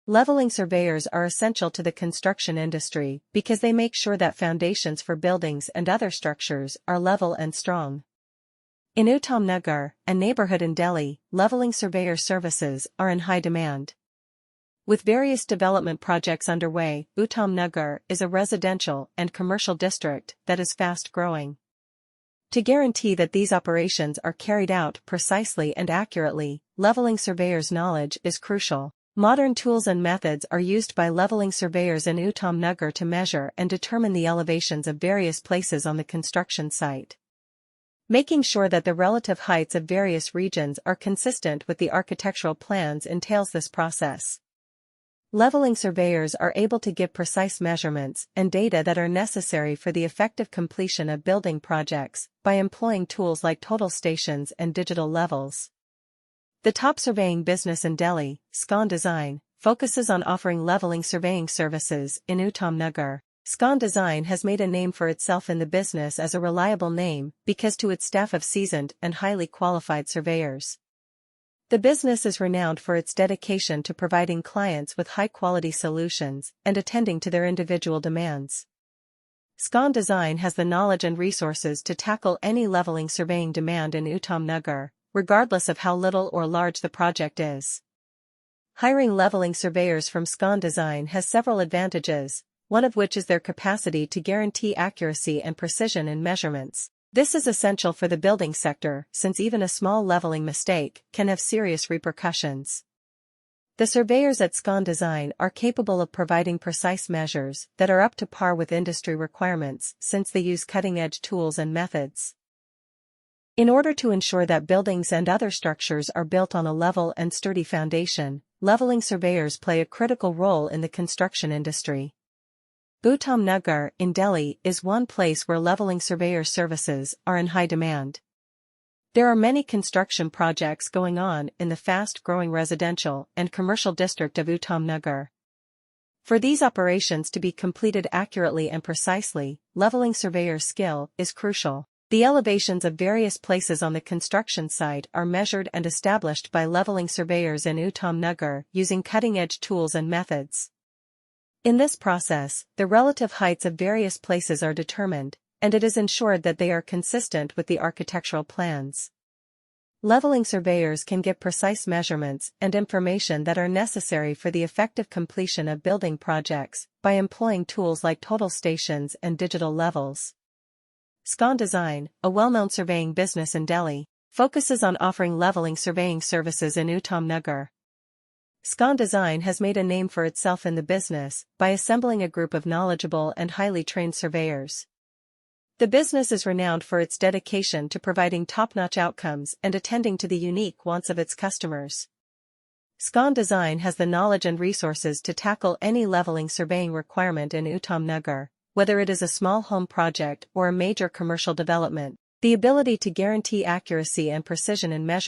Leveling surveyors are essential to the construction industry because they make sure that foundations for buildings and other structures are level and strong. In Uttam Nagar, a neighborhood in Delhi, leveling surveyor services are in high demand. With various development projects underway, Uttam Nagar is a residential and commercial district that is fast-growing. To guarantee that these operations are carried out precisely and accurately, leveling surveyors' knowledge is crucial. Modern tools and methods are used by leveling surveyors in Uttam Nagar to measure and determine the elevations of various places on the construction site. Making sure that the relative heights of various regions are consistent with the architectural plans entails this process. Leveling surveyors are able to give precise measurements and data that are necessary for the effective completion of building projects by employing tools like total stations and digital levels. The top surveying business in Delhi, SCON Design, focuses on offering leveling surveying services in Uttam Nagar. SCON Design has made a name for itself in the business as a reliable name because to its staff of seasoned and highly qualified surveyors. The business is renowned for its dedication to providing clients with high-quality solutions and attending to their individual demands. SCON Design has the knowledge and resources to tackle any leveling surveying demand in Uttam Nagar, regardless of how little or large the project is. Hiring leveling surveyors from SCON Design has several advantages, one of which is their capacity to guarantee accuracy and precision in measurements. This is essential for the building sector since even a small leveling mistake can have serious repercussions. The surveyors at SCON Design are capable of providing precise measures that are up to par with industry requirements since they use cutting-edge tools and methods. In order to ensure that buildings and other structures are built on a level and sturdy foundation, leveling surveyors play a critical role in the construction industry. Uttam Nagar in Delhi is one place where leveling surveyor services are in high demand. There are many construction projects going on in the fast-growing residential and commercial district of Uttam Nagar. For these operations to be completed accurately and precisely, leveling surveyor skill is crucial. The elevations of various places on the construction site are measured and established by leveling surveyors in Uttam Nagar using cutting-edge tools and methods. In this process, the relative heights of various places are determined, and it is ensured that they are consistent with the architectural plans. Leveling surveyors can give precise measurements and information that are necessary for the effective completion of building projects by employing tools like total stations and digital levels. SCON Design, a well-known surveying business in Delhi, focuses on offering leveling surveying services in Uttam Nagar. SCON Design has made a name for itself in the business by assembling a group of knowledgeable and highly trained surveyors. The business is renowned for its dedication to providing top-notch outcomes and attending to the unique wants of its customers. SCON Design has the knowledge and resources to tackle any leveling surveying requirement in Uttam Nagar, whether it is a small home project or a major commercial development. The ability to guarantee accuracy and precision in measurement